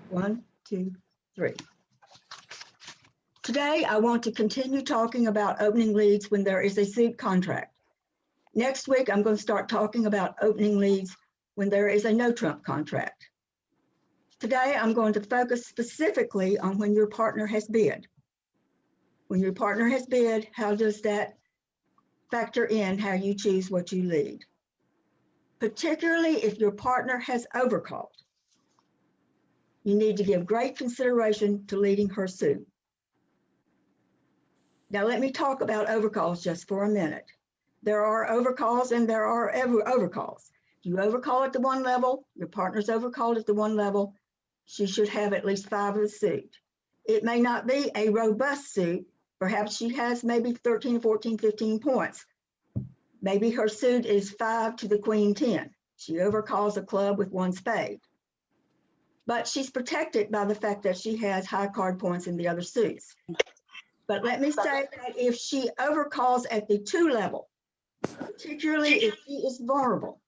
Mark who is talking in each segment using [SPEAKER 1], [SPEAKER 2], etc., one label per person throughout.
[SPEAKER 1] One, two, three. Today, I want to continue talking about opening leads when there is a suit contract. Next week, I'm going to start talking about opening leads when there is a no trump contract. Today, I'm going to focus specifically on when your partner has bid. When your partner has bid, how does that factor in how you choose what you lead? Particularly if your partner has overcalled. You need to give great consideration to leading her suit. Now let me talk about overcalls just for a minute. There are overcalls and there are overcalls. If you overcall at the one level, your partner's overcalled at the one level, she should have at least 5 of the suit. It may not be a robust suit. Perhaps she has maybe 13, 14, 15 points. Maybe her suit is 5 to the queen 10. She overcalls a club with 1 spade. But she's protected by the fact that she has high card points in the other suits. But let me say that if she overcalls at the 2 level, particularly if she is vulnerable,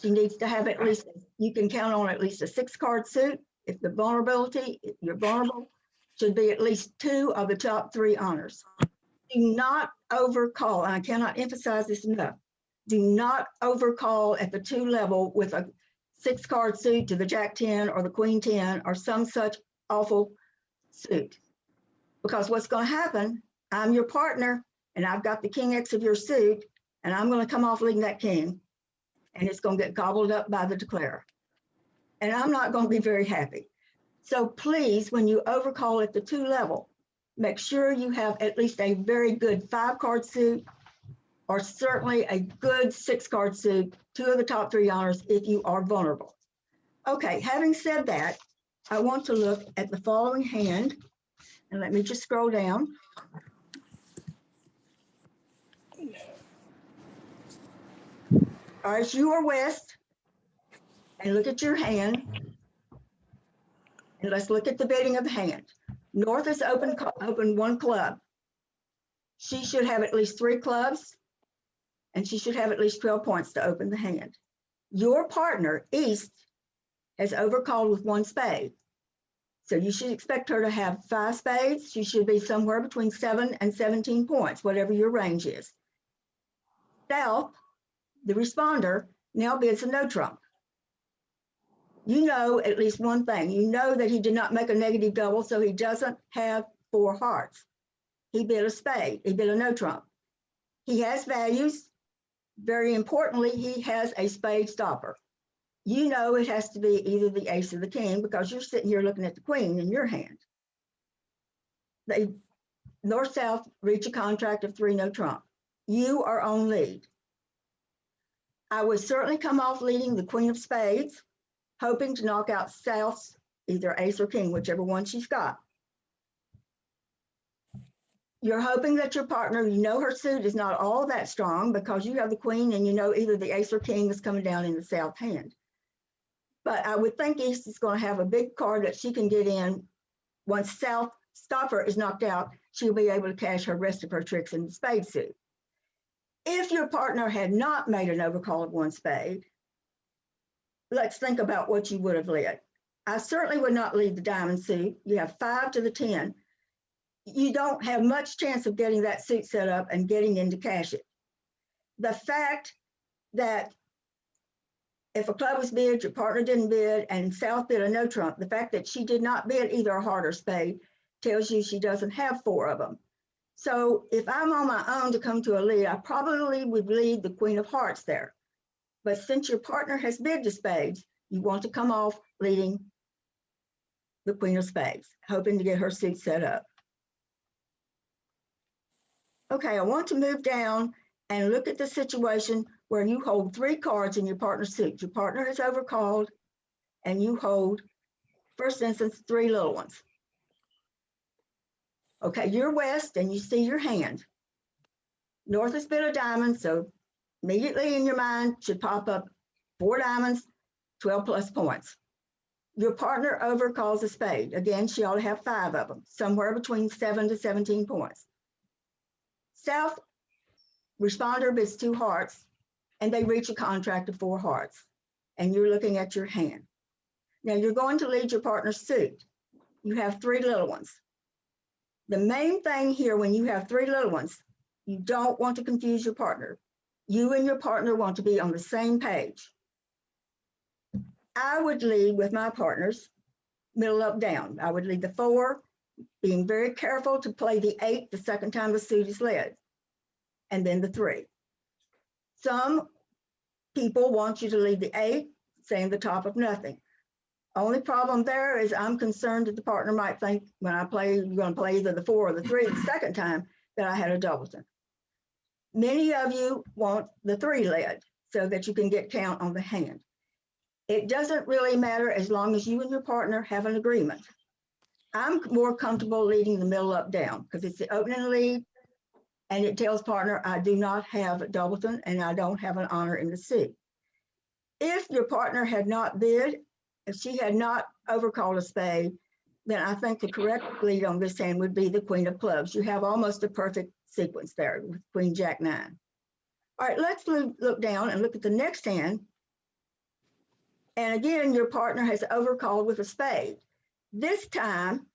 [SPEAKER 1] she needs to have at least, you can count on at least a 6 card suit. If the vulnerability, if you're vulnerable, should be at least 2 of the top 3 honors. Do not overcall, and I cannot emphasize this enough. Do not overcall at the 2 level with a 6 card suit to the jack 10 or the queen 10 or some such awful suit. Because what's going to happen, I'm your partner and I've got the king X of your suit and I'm going to come off leading that king and it's going to get gobbled up by the declarer. And I'm not going to be very happy. So please, when you overcall at the 2 level, make sure you have at least a very good 5 card suit or certainly a good 6 card suit, 2 of the top 3 honors if you are vulnerable. Okay, having said that, I want to look at the following hand. And let me just scroll down. All right, you are west, and look at your hand. And let's look at the bidding of the hand. North is open 1 club. She should have at least 3 clubs, and she should have at least 12 points to open the hand. Your partner, east, has overcalled with 1 spade. So you should expect her to have 5 spades. She should be somewhere between 7 and 17 points, whatever your range is. South, the responder, now bids a no trump. You know at least one thing. You know that he did not make a negative double, so he doesn't have 4 hearts. He bid a spade. He bid a no trump. He has values. Very importantly, he has a spade stopper. You know it has to be either the ace or the king because you're sitting here looking at the queen in your hand. They north-south reach a contract of 3 no trump. You are on lead. I would certainly come off leading the queen of spades, hoping to knock out south's either ace or king, whichever one she's got. You're hoping that your partner, you know her suit is not all that strong because you have the queen and you know either the ace or king is coming down in the south hand. But I would think east is going to have a big card that she can get in. Once south stopper is knocked out, she'll be able to cash her rest of her tricks in the spade suit. If your partner had not made an overcall of 1 spade, let's think about what you would have led. I certainly would not lead the diamond suit. You have 5 to the 10. You don't have much chance of getting that suit set up and getting in to cash it. The fact that if a club was bid, your partner didn't bid, and south bid a no trump, the fact that she did not bid either a heart or spade tells you she doesn't have 4 of them. So if I'm on my own to come to a lead, I probably would lead the queen of hearts there. But since your partner has bid to spades, you want to come off leading the queen of spades, hoping to get her suit set up. Okay, I want to move down and look at the situation where you hold 3 cards in your partner's suit. Your partner has overcalled and you hold, first instance, 3 little ones. Okay, you're west and you see your hand. North has bid a diamond, so immediately in your mind should pop up 4 diamonds, 12 plus points. Your partner overcalls a spade. Again, she ought to have 5 of them, somewhere between 7 to 17 points. South responder bids 2 hearts and they reach a contract of 4 hearts and you're looking at your hand. Now you're going to lead your partner's suit. You have 3 little ones. The main thing here, when you have 3 little ones, you don't want to confuse your partner. You and your partner want to be on the same page. I would lead with my partners, middle up, down. I would lead the 4, being very careful to play the 8 the second time the suit is led, and then the 3. Some people want you to lead the 8, saying the top of nothing. Only problem there is I'm concerned that the partner might think when I play, you're going to play either the 4 or the 3 the second time, that I had a doubleton. Many of you want the 3 led so that you can get count on the hand. It doesn't really matter as long as you and your partner have an agreement. I'm more comfortable leading the middle up, down because it's the opening lead and it tells partner I do not have a doubleton and I don't have an honor in the suit. If your partner had not bid, if she had not overcalled a spade, then I think the correct lead on this hand would be the queen of clubs. You have almost a perfect sequence there with queen jack 9. All right, let's look down and look at the next hand. And again, your partner has overcalled with a spade. This time,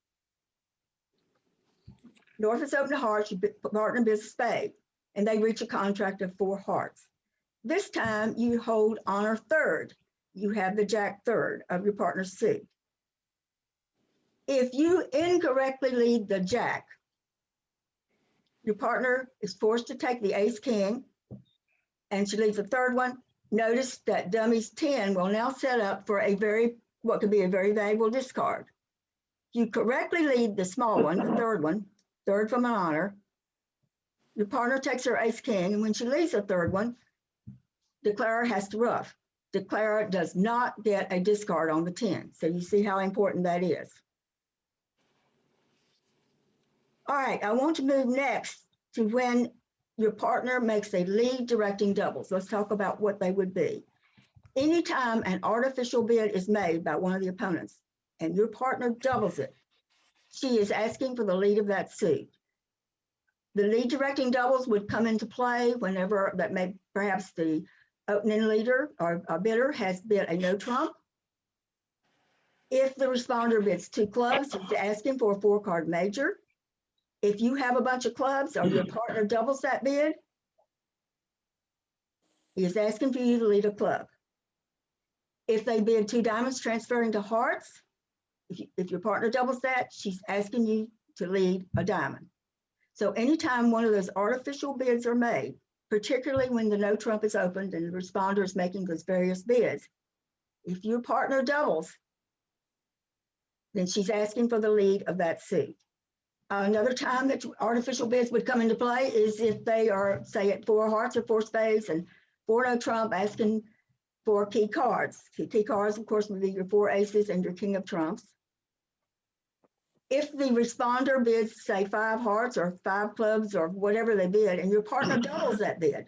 [SPEAKER 1] North is open to hearts, your partner bids a spade, and they reach a contract of 4 hearts. This time you hold honor 3rd. You have the jack 3rd of your partner's suit. If you incorrectly lead the jack, your partner is forced to take the ace king, and she leads the 3rd one. Notice that dummy's 10 will now set up for what could be a very valuable discard. You correctly lead the small one, the 3rd one, 3rd from an honor. Your partner takes her ace king, and when she leads the 3rd one, declarer has to ruff. Declarer does not get a discard on the 10. So you see how important that is. All right, I want to move next to when your partner makes a lead directing doubles. Let's talk about what they would be. Anytime an artificial bid is made by one of the opponents and your partner doubles it, she is asking for the lead of that suit. The lead directing doubles would come into play whenever perhaps the opening leader or a bidder has bid a no trump. If the responder bids 2 clubs, he's asking for a 4-card major. If you have a bunch of clubs or your partner doubles that bid, he is asking for you to lead a club. If they bid 2 diamonds transferring to hearts, if your partner doubles that, she's asking you to lead a diamond. So anytime one of those artificial bids are made, particularly when the no trump is opened and the responder is making those various bids, if your partner doubles, then she's asking for the lead of that suit. Another time that artificial bids would come into play is if they are, say, at 4 hearts or 4 spades and 4 no trump, asking for key cards. Key cards, of course, would be your 4 aces and your king of trumps. If the responder bids, say, 5 hearts or 5 clubs or whatever they bid, and your partner doubles that bid,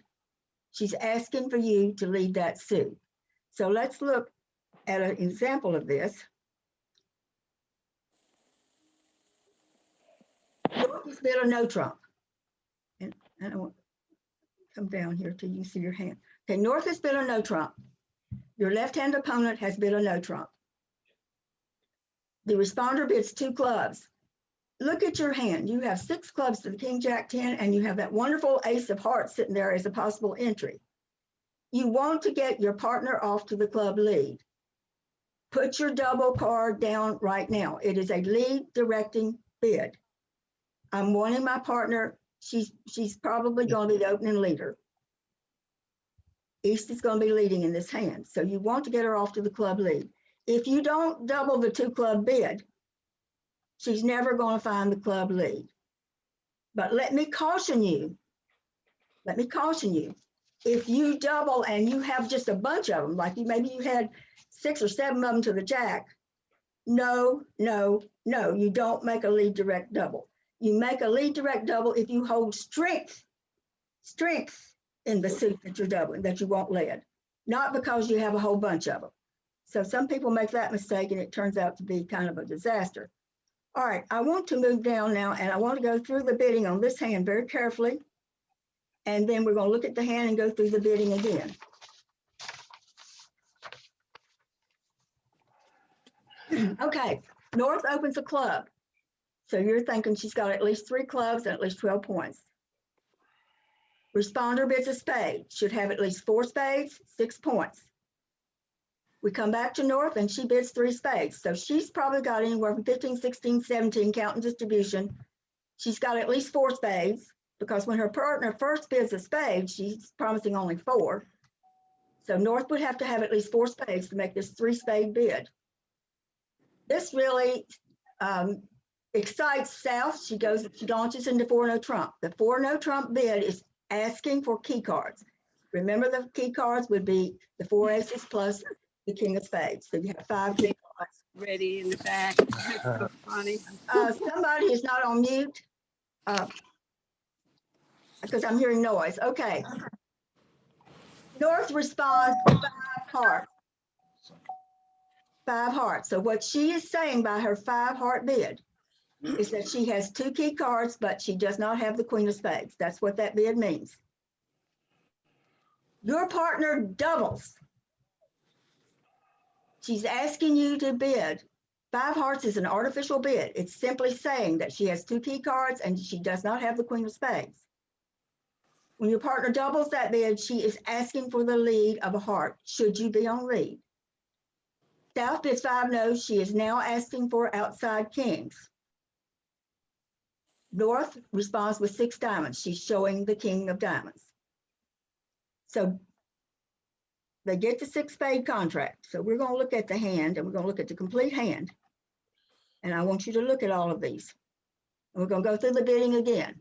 [SPEAKER 1] she's asking for you to lead that suit. So let's look at an example of this. North is bid a no trump. And I don't want to come down here till you see your hand. Okay, North has bid a no trump. Your left-hand opponent has bid a no trump. The responder bids 2 clubs. Look at your hand. You have 6 clubs to the king, jack, 10, and you have that wonderful ace of hearts sitting there as a possible entry. You want to get your partner off to the club lead. Put your double card down right now. It is a lead directing bid. I'm wanting my partner. She's probably going to be the opening leader. East is going to be leading in this hand. So you want to get her off to the club lead. If you don't double the 2 club bid, she's never going to find the club lead. But let me caution you. If you double and you have just a bunch of them, like maybe you had 6 or 7 of them to the jack, no, you don't make a lead direct double. You make a lead direct double if you hold strength in the suit that you're doubling, that you won't lead, not because you have a whole bunch of them. So some people make that mistake and it turns out to be kind of a disaster. All right, I want to move down now and I want to go through the bidding on this hand very carefully. And then we're going to look at the hand and go through the bidding again. Okay, North opens a club. So you're thinking she's got at least 3 clubs and at least 12 points. Responder bids a spade, should have at least 4 spades, 6 points. We come back to North and she bids 3 spades. So she's probably got anywhere from 15, 16, 17, counting distribution. She's got at least 4 spades because when her partner first bids a spade, she's promising only 4. So North would have to have at least 4 spades to make this 3 spade bid. This really excites South. She launches into 4 no trump. The 4 no trump bid is asking for key cards. Remember, the key cards would be the 4 aces plus the king of spades. So you have 5 key cards.
[SPEAKER 2] Ready in the back. That's so funny.
[SPEAKER 1] Somebody is not on mute because I'm hearing noise. Okay. North responds with 5 hearts. 5 hearts. So what she is saying by her 5 heart bid is that she has 2 key cards, but she does not have the queen of spades. That's what that bid means. Your partner doubles. She's asking you to bid. 5 hearts is an artificial bid. It's simply saying that she has 2 key cards and she does not have the queen of spades. When your partner doubles that bid, she is asking for the lead of a heart. Should you be on lead? South bids 5 no's. She is now asking for outside kings. North responds with 6 diamonds. She's showing the king of diamonds. So they get the 6 spade contract. So we're going to look at the hand and we're going to look at the complete hand. And I want you to look at all of these. And we're going to go through the bidding again.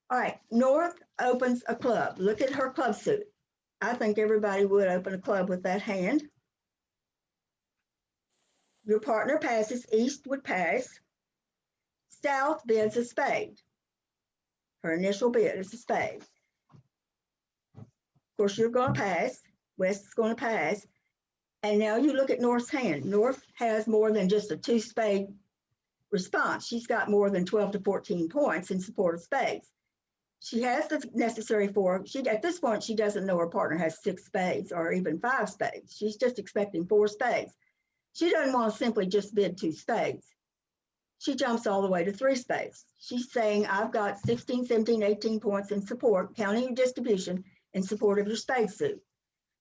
[SPEAKER 1] All right, North opens a club. Look at her club suit. I think everybody would open a club with that hand. Your partner passes, East would pass. South bids a spade. Her initial bid is a spade. Of course, you're going to pass. West is going to pass. And now you look at North's hand. North has more than just a 2 spade response. She's got more than 12 to 14 points in support of spades. She has the necessary 4. At this point, she doesn't know her partner has 6 spades or even 5 spades. She's just expecting 4 spades. She doesn't want to simply just bid 2 spades. She jumps all the way to 3 spades. She's saying, I've got 16, 17, 18 points in support, counting your distribution, in support of your spade suit.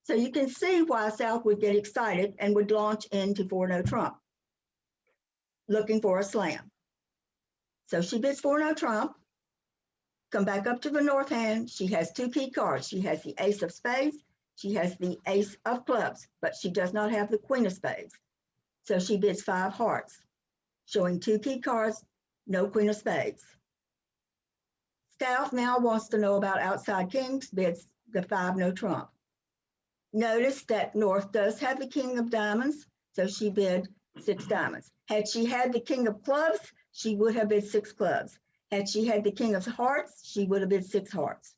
[SPEAKER 1] So you can see why South would get excited and would launch into 4 no trump, looking for a slam. So she bids 4 no trump, come back up to the North hand. She has 2 key cards. She has the ace of spades. She has the ace of clubs, but she does not have the queen of spades. So she bids 5 hearts, showing 2 key cards, no queen of spades. South now wants to know about outside kings, bids the 5 no trump. Notice that North does have the king of diamonds, so she bid 6 diamonds. Had she had the king of clubs, she would have bid 6 clubs. Had she had the king of hearts, she would have bid 6 hearts.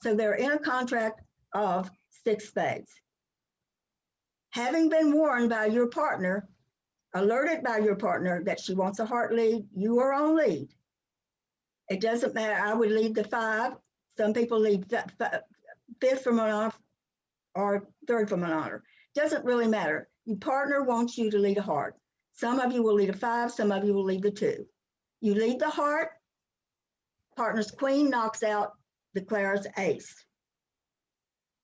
[SPEAKER 1] So they're in a contract of 6 spades. Having been warned by your partner, alerted by your partner that she wants a heart lead, you are on lead. It doesn't matter. I would lead the 5. Some people lead 5th from an honor or 3rd from an honor. Doesn't really matter. Your partner wants you to lead a heart. Some of you will lead a 5, some of you will lead the 2. You lead the heart, partner's queen knocks out declarer's ace.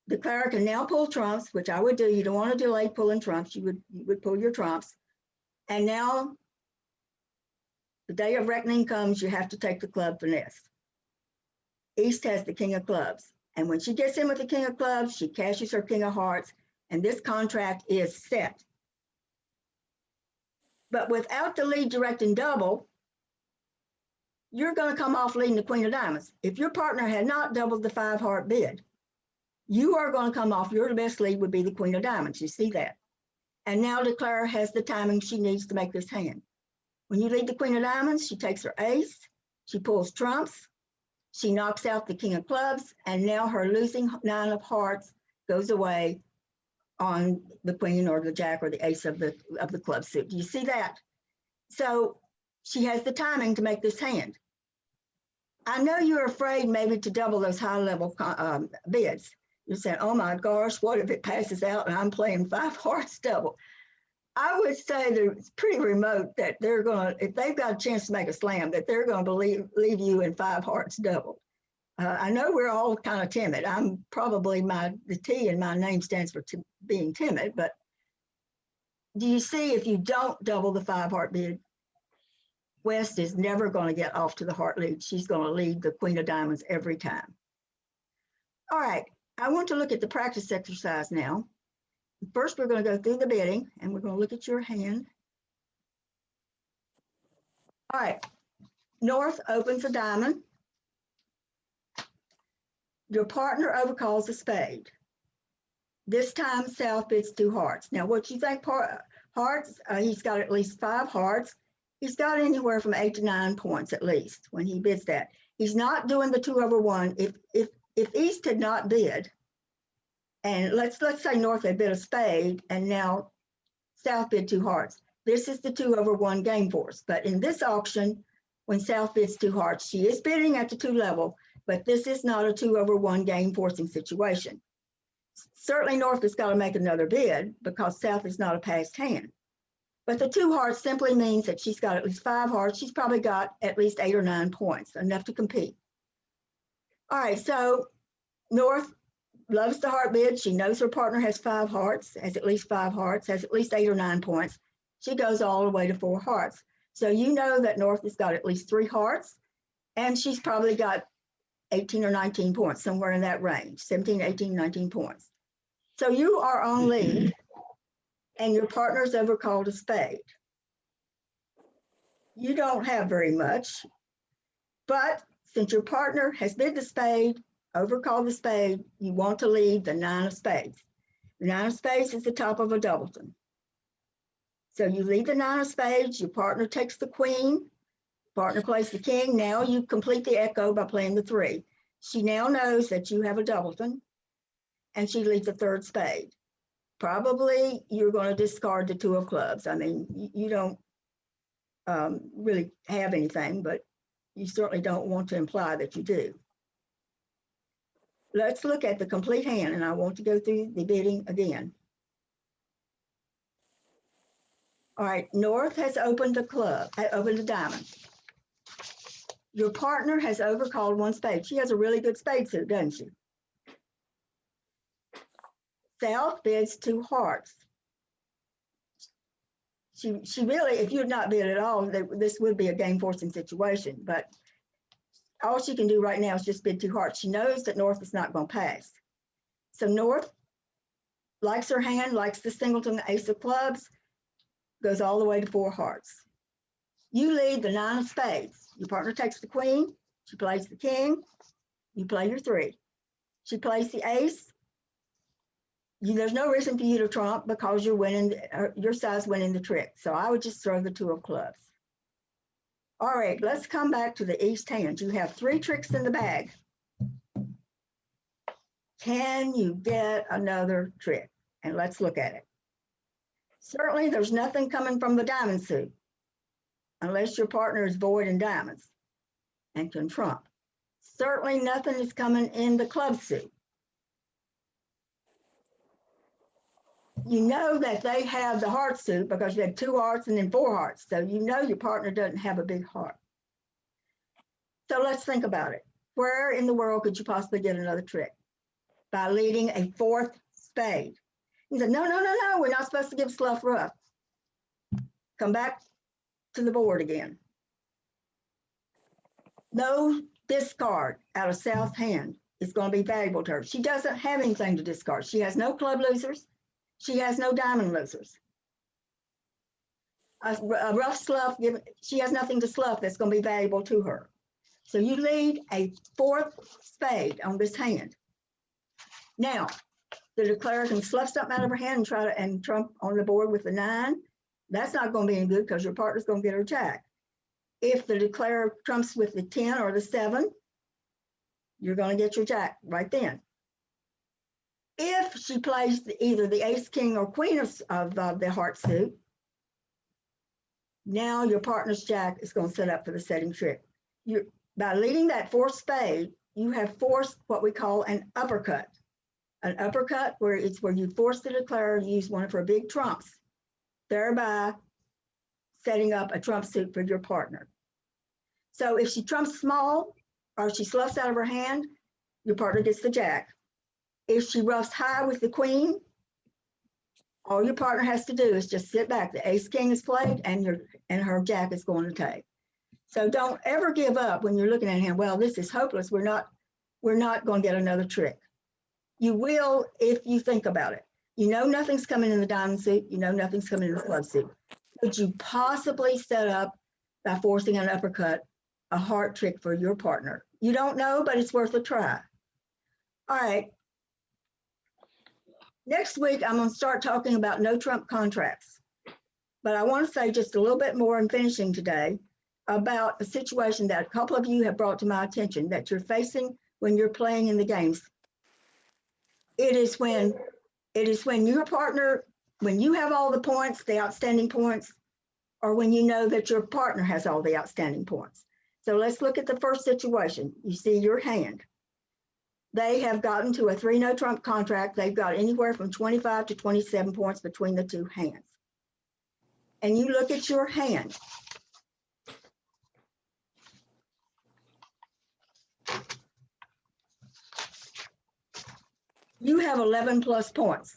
[SPEAKER 1] Declarer can now pull trumps, which I would do. You don't want to delay pulling trumps. You would pull your trumps. And now the day of reckoning comes, you have to take the club finesse. East has the king of clubs. And when she gets in with the king of clubs, she cashes her king of hearts, and this contract is set. But without the lead direct and double, you're going to come off leading the queen of diamonds. If your partner had not doubled the 5 heart bid, you are going to come off, your best lead would be the queen of diamonds. You see that? And now declarer has the timing she needs to make this hand. When you lead the queen of diamonds, she takes her ace, she pulls trumps, she knocks out the king of clubs, and now her losing 9 of hearts goes away on the queen or the jack or the ace of the club suit. Do you see that? So she has the timing to make this hand. I know you're afraid maybe to double those high level bids. You're saying, oh my gosh, what if it passes out and I'm playing 5 hearts double? I would say that it's pretty remote that they're gonna, if they've got a chance to make a slam, that they're gonna leave you in 5 hearts doubled. I know we're all kind of timid. I'm probably the T in my name stands for being timid, but do you see if you don't double the 5 heart bid, West is never going to get off to the heart lead. She's going to lead the Queen of Diamonds every time. All right, I want to look at the practice exercise now. First, we're going to go through the bidding and we're going to look at your hand. All right, North opens a diamond. Your partner overcalls a spade. This time, South bids 2 hearts. Now, what you think hearts? He's got at least 5 hearts. He's got anywhere from 8 to 9 points at least when he bids that. He's not doing the 2/1. If East had not bid, and let's say North had bid a spade, and now South bid 2 hearts. This is the 2/1 game force. But in this auction, when South bids 2 hearts, she is bidding at the 2 level, but this is not a 2/1 game forcing situation. Certainly North has got to make another bid because South is not a passed hand. But the 2 hearts simply means that she's got at least 5 hearts. She's probably got at least 8 or 9 points, enough to compete. All right, so North loves the heart bid. She knows her partner has 5 hearts, has at least 5 hearts, has at least 8 or 9 points. She goes all the way to 4 hearts. So you know that North has got at least 3 hearts, and she's probably got 18 or 19 points, somewhere in that range, 17, 18, 19 points. So you are on lead, and your partner's overcalled a spade. You don't have very much, but since your partner has bid the spade, overcalled the spade, you want to lead the 9 of spades. The 9 of spades is the top of a doubleton. So you lead the 9 of spades, your partner takes the queen, partner plays the king. Now you complete the echo by playing the 3. She now knows that you have a doubleton, and she leads the 3rd spade. Probably you're going to discard the 2 of clubs. I mean, you don't really have anything, but you certainly don't want to imply that you do. Let's look at the complete hand, and I want to go through the bidding again. All right, North has opened a club, opened a diamond. Your partner has overcalled 1 spade. She has a really good spade suit, doesn't she? South bids 2 hearts. She really, if you had not bid at all, this would be a game forcing situation, but all she can do right now is just bid 2 hearts. She knows that North is not going to pass. So North likes her hand, likes the singleton, the ace of clubs, goes all the way to 4 hearts. You lead the 9 of spades. Your partner takes the queen, she plays the king, you play your 3. She plays the ace. There's no reason for you to trump because you're winning, your side's winning the trick. So I would just throw the 2 of clubs. All right, let's come back to the East hand. You have 3 tricks in the bag. Can you get another trick? And let's look at it. Certainly there's nothing coming from the diamond suit unless your partner is void in diamonds and can trump. Certainly nothing is coming in the club suit. You know that they have the heart suit because you had 2 hearts and then 4 hearts. So you know your partner doesn't have a big heart. So let's think about it. Where in the world could you possibly get another trick? By leading a 4th spade. He said, no, we're not supposed to give slough rough. Come back to the board again. No discard out of South's hand is going to be valuable to her. She doesn't have anything to discard. She has no club losers. She has no diamond losers. A rough slough, she has nothing to slough that's going to be valuable to her. So you lead a 4th spade on this hand. Now, the declarer can slough something out of her hand and try to trump on the board with the 9. That's not going to be any good because your partner's going to get her jack. If the declarer trumps with the 10 or the 7, you're going to get your jack right then. If she plays either the ace, king, or queen of the heart suit, now your partner's jack is going to set up for the setting trick. By leading that 4th spade, you have forced what we call an uppercut. An uppercut where it's where you force the declarer to use one of her big trumps thereby setting up a trump suit for your partner. So if she trumps small or she sloughs out of her hand, your partner gets the jack. If she ruffs high with the queen, all your partner has to do is just sit back. The ace king is played and her jack is going to take. So don't ever give up when you're looking at him. Well, this is hopeless. We're not going to get another trick. You will if you think about it. You know nothing's coming in the diamond suit. You know nothing's coming in the club suit. Could you possibly set up by forcing an uppercut a heart trick for your partner? You don't know, but it's worth a try. All right. Next week, I'm going to start talking about no trump contracts. But I want to say just a little bit more in finishing today about a situation that a couple of you have brought to my attention that you're facing when you're playing in the games. It is when your partner, when you have all the points, the outstanding points, or when you know that your partner has all the outstanding points. So let's look at the first situation. You see your hand. They have gotten to a 3 no trump contract. They've got anywhere from 25 to 27 points between the two hands. And you look at your hand. You have 11 plus points.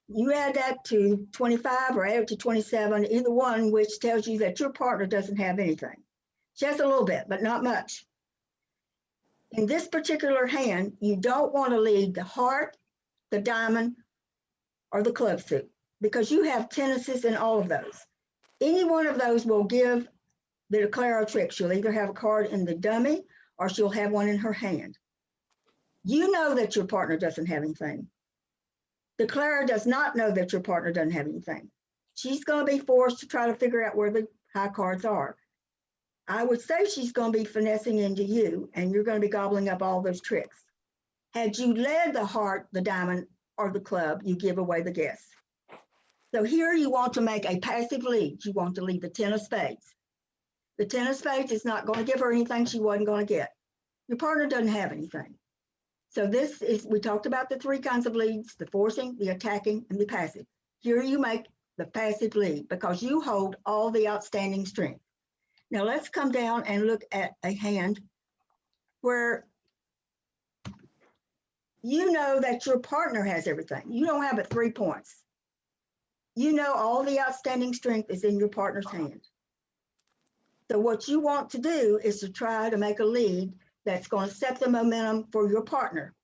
[SPEAKER 1] You add that to 25 or add it to 27, either one, which tells you that your partner doesn't have anything. She has a little bit, but not much. In this particular hand, you don't want to lead the heart, the diamond, or the club suit because you have tendencies in all of those. Any one of those will give the declare a trick. She'll either have a card in the dummy or she'll have one in her hand. You know that your partner doesn't have anything. Declarer does not know that your partner doesn't have anything. She's going to be forced to try to figure out where the high cards are. I would say she's going to be finessing into you and you're going to be gobbling up all those tricks. Had you led the heart, the diamond, or the club, you give away the guess. So here you want to make a passive lead. You want to lead the 10 of spades. The 10 of spades is not going to give her anything she wasn't going to get. Your partner doesn't have anything. So this is, we talked about the 3 kinds of leads, the forcing, the attacking, and the passive. Here you make the passive lead because you hold all the outstanding strength. Now let's come down and look at a hand where you know that your partner has everything. You don't have but 3 points. You know all the outstanding strength is in your partner's hand. So what you want to do is to try to make a lead that's going to set the momentum for your partner.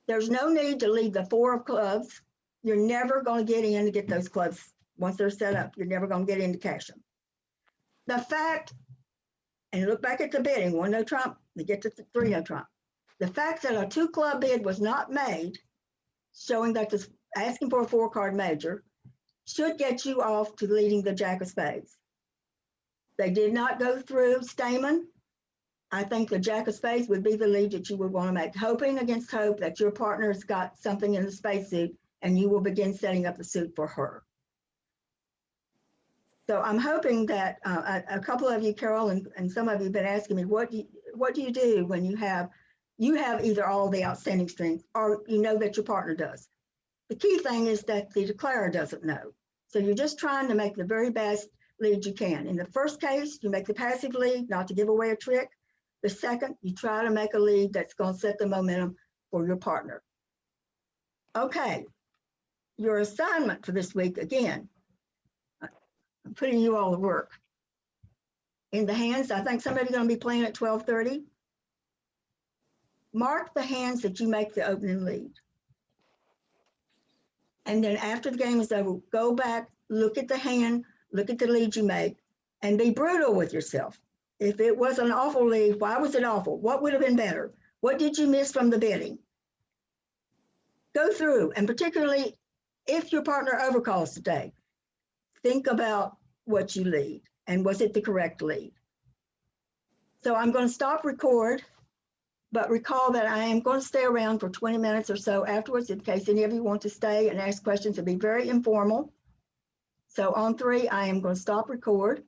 [SPEAKER 1] There's no need to lead the 4 of clubs. You're never going to get in to get those clubs. Once they're set up, you're never going to get in to cash them. The fact, and look back at the bidding, 1 no trump, they get to 3 no trump. The fact that a 2 club bid was not made, showing that this asking for a 4 card major, should get you off to leading the jack of spades. They did not go through Stayman. I think the jack of spades would be the lead that you would want to make, hoping against hope that your partner's got something in the spade suit and you will begin setting up the suit for her. So I'm hoping that a couple of you, Carol, and some of you have been asking me, what do you do when you have either all the outstanding strength or you know that your partner does? The key thing is that the declarer doesn't know. So you're just trying to make the very best lead you can. In the first case, you make the passive lead, not to give away a trick. The second, you try to make a lead that's going to set the momentum for your partner. Okay, your assignment for this week, again, I'm putting you all to work. In the hands, I think somebody's going to be playing at 12:30. Mark the hands that you make the opening lead. And then after the game is over, go back, look at the hand, look at the lead you make, and be brutal with yourself. If it was an awful lead, why was it awful? What would have been better? What did you miss from the bidding? Go through, and particularly if your partner overcalls today, think about what you lead and was it the correct lead? So I'm going to stop record, but recall that I am going to stay around for 20 minutes or so afterwards in case any of you want to stay and ask questions. It'll be very informal. So on 3, I am going to stop record.